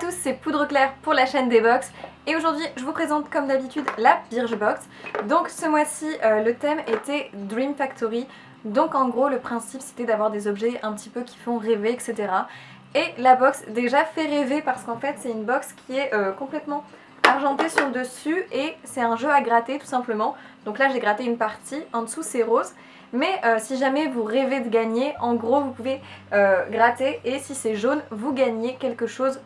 tous, c'est Poudre Claire pour la chaîne des box et aujourd'hui je vous présente comme d'habitude la Birchbox. Donc ce mois-ci le thème était Dream Factory, donc en gros le principe c'était d'avoir des objets un petit peu qui font rêver, etc. Et la box déjà fait rêver parce qu'en fait c'est une box qui est complètement argentée sur le dessus et c'est un jeu à gratter tout simplement. Donc là j'ai gratté une partie, en dessous c'est rose. Mais si jamais vous rêvez de gagner, en gros vous pouvez gratter et si c'est jaune, vous gagnez quelque chose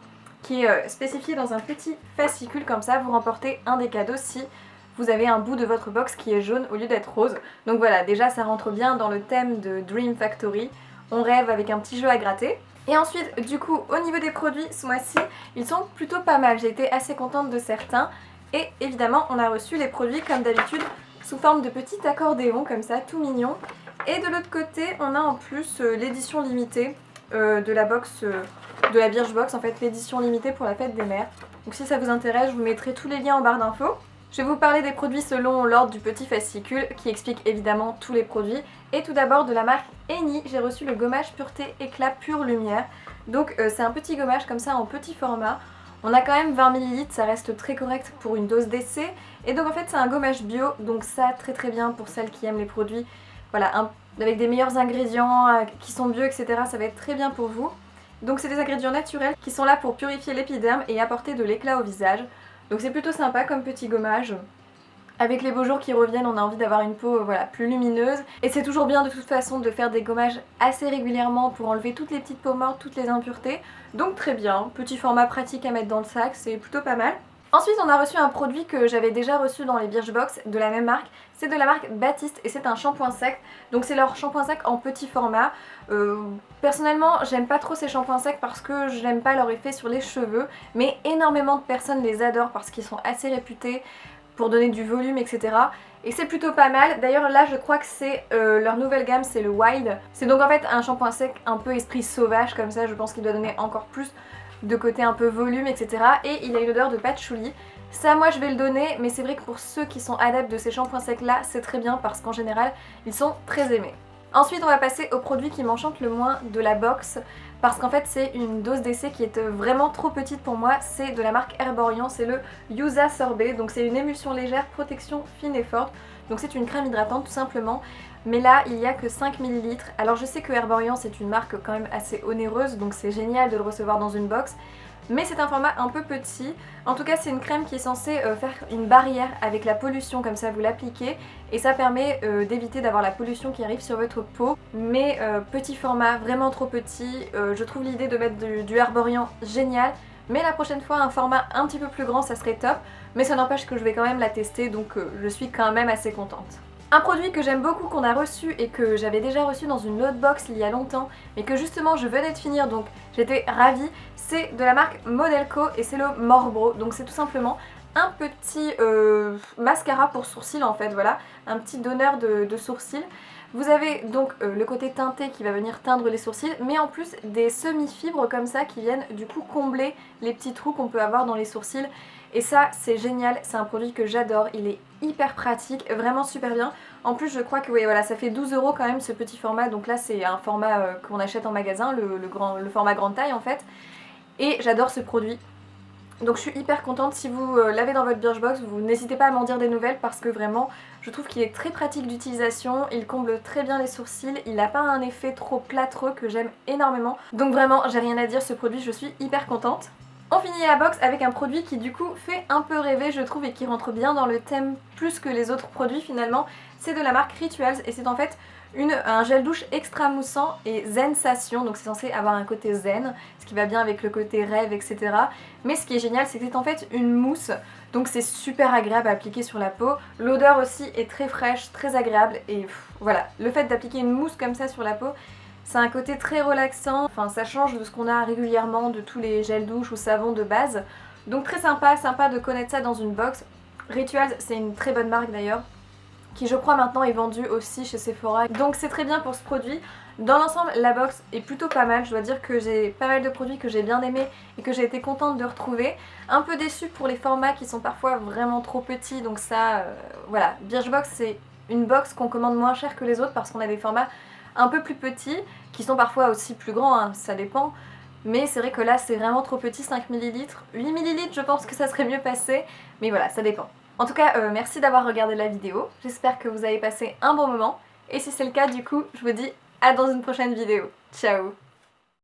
qui est spécifié dans un petit fascicule comme ça. Vous remportez un des cadeaux si vous avez un bout de votre box qui est jaune au lieu d'être rose. Donc voilà, déjà ça rentre bien dans le thème de Dream Factory. On rêve avec un petit jeu à gratter. Et ensuite, du coup, au niveau des produits, ce mois-ci, ils sont plutôt pas mal. J'ai été assez contente de certains. Et évidemment, on a reçu les produits comme d'habitude sous forme de petits accordéons comme ça, tout mignon. Et de l'autre côté, on a en plus l'édition limitée de la box, de la Birchbox, en fait l'édition limitée pour la fête des mères. Donc si ça vous intéresse, je vous mettrai tous les liens en barre d'infos. Je vais vous parler des produits selon l'ordre du petit fascicule qui explique évidemment tous les produits. Et tout d'abord de la marque Eni, j'ai reçu le gommage Pureté Éclat Pure Lumière. Donc c'est un petit gommage comme ça en petit format. On a quand même 20 ml, ça reste très correct pour une dose d'essai. Et donc en fait c'est un gommage bio, donc ça très bien pour celles qui aiment les produits. Voilà, avec des meilleurs ingrédients qui sont bio, etc. Ça va être très bien pour vous. Donc c'est des ingrédients naturels qui sont là pour purifier l'épiderme et apporter de l'éclat au visage. Donc c'est plutôt sympa comme petit gommage. Avec les beaux jours qui reviennent, on a envie d'avoir une peau voilà, plus lumineuse. Et c'est toujours bien de toute façon de faire des gommages assez régulièrement pour enlever toutes les petites peaux mortes, toutes les impuretés. Donc très bien, petit format pratique à mettre dans le sac, c'est plutôt pas mal. Ensuite on a reçu un produit que j'avais déjà reçu dans les Birchbox de la même marque. C'est de la marque Baptiste et c'est un shampoing sec. Donc c'est leur shampoing sec en petit format. Personnellement j'aime pas trop ces shampoings secs parce que je n'aime pas leur effet sur les cheveux. Mais énormément de personnes les adorent parce qu'ils sont assez réputés pour donner du volume, etc. Et c'est plutôt pas mal. D'ailleurs là je crois que c'est leur nouvelle gamme, c'est le Wild. C'est donc en fait un shampoing sec un peu esprit sauvage comme ça. Je pense qu'il doit donner encore plus de côté un peu volume, etc. Et il a une odeur de patchouli. Ça moi je vais le donner, mais c'est vrai que pour ceux qui sont adeptes de ces shampoings secs là, c'est très bien parce qu'en général ils sont très aimés. Ensuite on va passer au produit qui m'enchante le moins de la box, parce qu'en fait c'est une dose d'essai qui est vraiment trop petite pour moi. C'est de la marque Herborian, c'est le Yuza Sorbet. Donc c'est une émulsion légère, protection fine et forte. Donc c'est une crème hydratante tout simplement. Mais là il n'y a que 5 ml. Alors je sais que Herborian c'est une marque quand même assez onéreuse, donc c'est génial de le recevoir dans une box. Mais c'est un format un peu petit. En tout cas c'est une crème qui est censée faire une barrière avec la pollution, comme ça vous l'appliquez et ça permet d'éviter d'avoir la pollution qui arrive sur votre peau. Mais petit format, vraiment trop petit. Je trouve l'idée de mettre du Herborian génial. Mais la prochaine fois un format un petit peu plus grand ça serait top. Mais ça n'empêche que je vais quand même la tester, donc je suis quand même assez contente. Un produit que j'aime beaucoup, qu'on a reçu et que j'avais déjà reçu dans une autre box il y a longtemps, mais que justement je venais de finir, donc j'étais ravie, c'est de la marque Modelco et c'est le Morbro. Donc c'est tout simplement un petit mascara pour sourcils en fait, voilà, un petit donneur de sourcils. Vous avez donc le côté teinté qui va venir teindre les sourcils, mais en plus des semi-fibres comme ça qui viennent du coup combler les petits trous qu'on peut avoir dans les sourcils. Et ça c'est génial, c'est un produit que j'adore, il est hyper pratique, vraiment super bien. En plus je crois que oui, voilà, ça fait 12 € quand même ce petit format, donc là c'est un format qu'on achète en magasin, le format grande taille en fait. Et j'adore ce produit. Donc je suis hyper contente. Si vous l'avez dans votre Birchbox, vous n'hésitez pas à m'en dire des nouvelles parce que vraiment je trouve qu'il est très pratique d'utilisation, il comble très bien les sourcils, il n'a pas un effet trop plâtreux que j'aime énormément. Donc vraiment j'ai rien à dire, ce produit je suis hyper contente. On finit la box avec un produit qui du coup fait un peu rêver je trouve et qui rentre bien dans le thème plus que les autres produits finalement. C'est de la marque Rituals et c'est en fait un gel douche extra moussant et sensation, donc c'est censé avoir un côté zen, ce qui va bien avec le côté rêve, etc. Mais ce qui est génial c'est que c'est en fait une mousse, donc c'est super agréable à appliquer sur la peau. L'odeur aussi est très fraîche, très agréable et voilà, le fait d'appliquer une mousse comme ça sur la peau, c'est un côté très relaxant, enfin ça change de ce qu'on a régulièrement de tous les gels douche ou savons de base. Donc très sympa de connaître ça dans une box. Rituals c'est une très bonne marque d'ailleurs, qui je crois maintenant est vendue aussi chez Sephora. Donc c'est très bien pour ce produit. Dans l'ensemble la box est plutôt pas mal, je dois dire que j'ai pas mal de produits que j'ai bien aimés et que j'ai été contente de retrouver. Un peu déçue pour les formats qui sont parfois vraiment trop petits, donc ça voilà. Birchbox c'est une box qu'on commande moins cher que les autres parce qu'on a des formats un peu plus petits, qui sont parfois aussi plus grands, hein, ça dépend. mais c'est vrai que là c'est vraiment trop petit, 5 ml. 8 ml je pense que ça serait mieux passé, mais voilà, ça dépend. En tout cas, merci d'avoir regardé la vidéo, j'espère que vous avez passé un bon moment, et si c'est le cas du coup, je vous dis à dans une prochaine vidéo. Ciao!